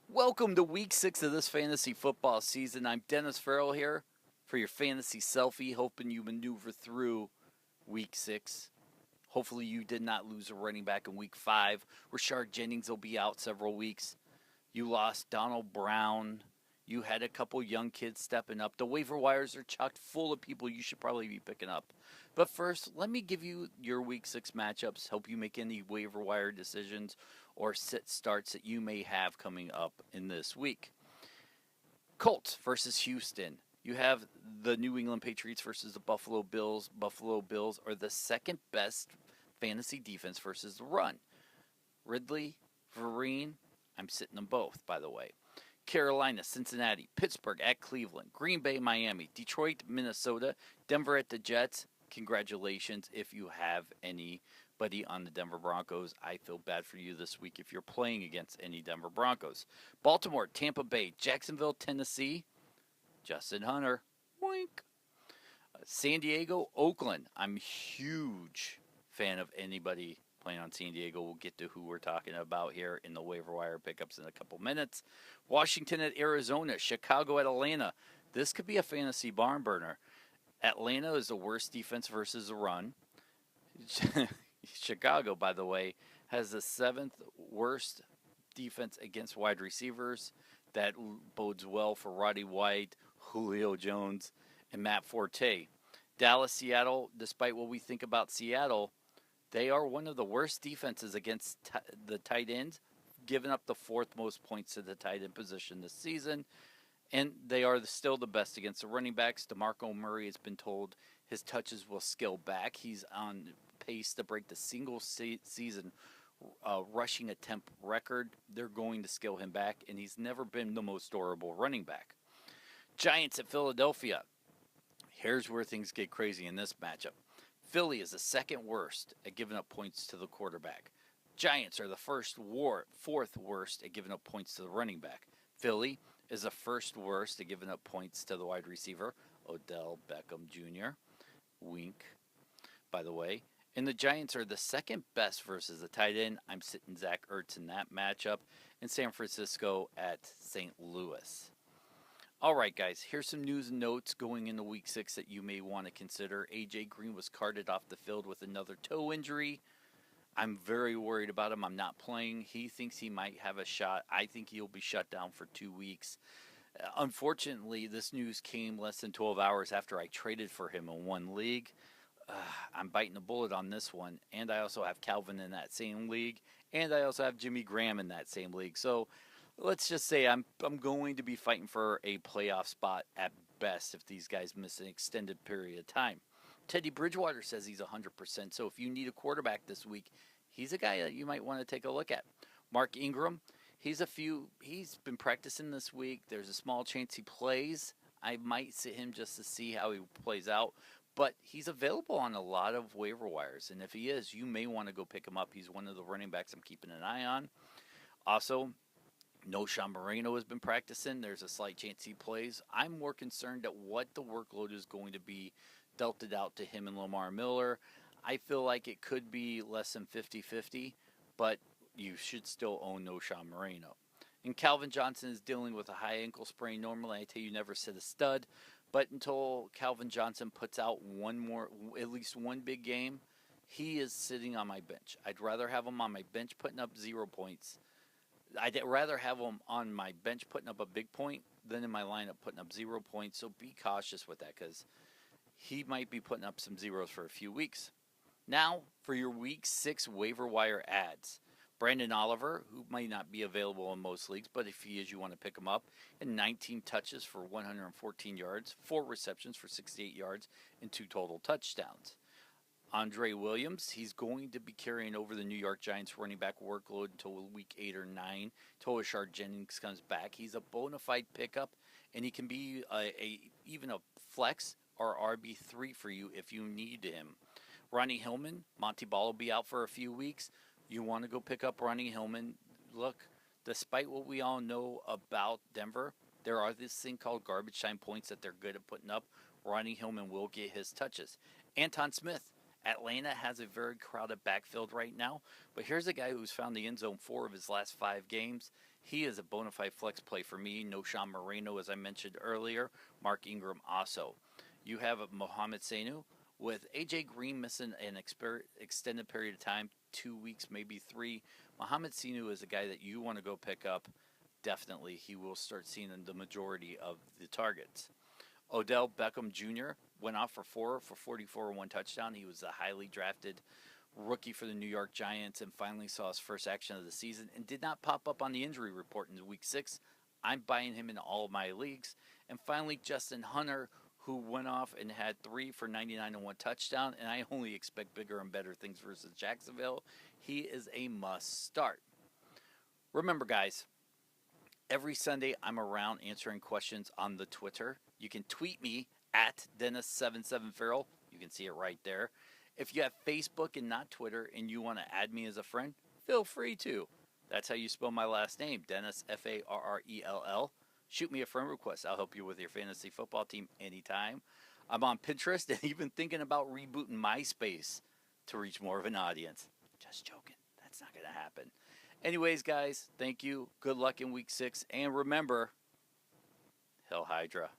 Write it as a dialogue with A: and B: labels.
A: Welcome to week 6 of this fantasy football season. I'm Dennis Farrell here for your fantasy selfie, hoping you maneuver through week 6. Hopefully you did not lose a running back in week 5. Rashard Jennings will be out several weeks. You lost Donald Brown. You had a couple young kids stepping up. The waiver wires are chocked full of people you should probably be picking up. But first, let me give you your week 6 matchups, help you make any waiver wire decisions or sit starts that you may have coming up in this week. Colts versus Houston. You have the New England Patriots versus the Buffalo Bills. Buffalo Bills are the second best fantasy defense versus the run. Ridley, Vereen, I'm sitting them both, by the way. Carolina, Cincinnati, Pittsburgh at Cleveland, Green Bay, Miami, Detroit, Minnesota, Denver at the Jets. Congratulations if you have anybody on the Denver Broncos. I feel bad for you this week if you're playing against any Denver Broncos. Baltimore, Tampa Bay, Jacksonville, Tennessee, Justin Hunter, wink. San Diego, Oakland. I'm a huge fan of anybody playing on San Diego. We'll get to who we're talking about here in the waiver wire pickups in a couple minutes. Washington at Arizona, Chicago at Atlanta. This could be a fantasy barn burner. Atlanta is the worst defense versus the run. Chicago, by the way, has the 7th worst defense against wide receivers. That bodes well for Roddy White, Julio Jones, and Matt Forte. Dallas, Seattle, despite what we think about Seattle, they are one of the worst defenses against the tight ends, giving up the 4th most points to the tight end position this season. And they are still the best against the running backs. DeMarco Murray has been told his touches will scale back. He's on pace to break the single season rushing attempt record. They're going to scale him back, and he's never been the most durable running back. Giants at Philadelphia. Here's where things get crazy in this matchup. Philly is the 2nd worst at giving up points to the quarterback. Giants are the 4th worst at giving up points to the running back. Philly is the 1st worst at giving up points to the wide receiver, Odell Beckham Jr. Wink, by the way. And the Giants are the 2nd best versus the tight end. I'm sitting Zach Ertz in that matchup. And San Francisco at St. Louis. All right, guys, here's some news and notes going into week 6 that you may want to consider. A.J. Green was carted off the field with another toe injury. I'm very worried about him. I'm not playing. He thinks he might have a shot. I think he'll be shut down for 2 weeks. Unfortunately, this news came less than 12 hours after I traded for him in one league. I'm biting the bullet on this one. And I also have Calvin in that same league. And I also have Jimmy Graham in that same league. So let's just say I'm going to be fighting for a playoff spot at best if these guys miss an extended period of time. Teddy Bridgewater says he's 100%. So if you need a quarterback this week, he's a guy that you might want to take a look at. Mark Ingram, he's been practicing this week. There's a small chance he plays. I might sit him just to see how he plays out. But he's available on a lot of waiver wires. And if he is, you may want to go pick him up. He's one of the running backs I'm keeping an eye on. Also, Knowshon Moreno has been practicing. There's a slight chance he plays. I'm more concerned at what the workload is going to be dealt it out to him and Lamar Miller. I feel like it could be less than 50-50, but you should still own Knowshon Moreno. And Calvin Johnson is dealing with a high ankle sprain. Normally, I tell you never sit a stud, but until Calvin Johnson puts out at least one big game, he is sitting on my bench. I'd rather have him on my bench putting up 0 points. I'd rather have him on my bench putting up a big point than in my lineup putting up 0 points. So be cautious with that because he might be putting up some zeros for a few weeks. Now, for your week 6 waiver wire ads. Brandon Oliver, who might not be available in most leagues, but if he is, you want to pick him up. And 19 touches for 114 yards, 4 receptions for 68 yards, and 2 total touchdowns. Andre Williams, he's going to be carrying over the New York Giants running back workload until week 8 or 9. Until Rashard Jennings comes back. He's a bona fide pickup, and he can be even a flex or RB3 for you if you need him. Ronnie Hillman, Monty Ball will be out for a few weeks. You want to go pick up Ronnie Hillman. Look, despite what we all know about Denver, there are this thing called garbage time points that they're good at putting up. Ronnie Hillman will get his touches. Anton Smith Atlanta has a very crowded backfield right now, but here's a guy who's found the end zone 4 of his last 5 games. He is a bona fide flex play for me. No Sean Moreno, as I mentioned earlier. Mark Ingram also. You have Mohamed Sanu with A.J. Green missing an extended period of time, 2 weeks, maybe 3. Mohamed Sanu is a guy that you want to go pick up. Definitely, he will start seeing the majority of the targets. Odell Beckham Jr. went off for 44 and 1 touchdown. He was a highly drafted rookie for the New York Giants and finally saw his first action of the season and did not pop up on the injury report in week 6. I'm buying him in all of my leagues. And finally, Justin Hunter, who went off and had 3 for 99 and 1 touchdown, and I only expect bigger and better things versus Jacksonville. He is a must start. Remember, guys, every Sunday I'm around answering questions on the Twitter. You can tweet me at Dennis77Farrell. You can see it right there. If you have Facebook and not Twitter and you want to add me as a friend, feel free to. That's how you spell my last name, Dennis, Farrell. Shoot me a friend request. I'll help you with your fantasy football team anytime. I'm on Pinterest and even thinking about rebooting MySpace to reach more of an audience. Just joking. That's not going to happen. Anyways, guys, thank you. Good luck in week 6. And remember, Hail Hydra.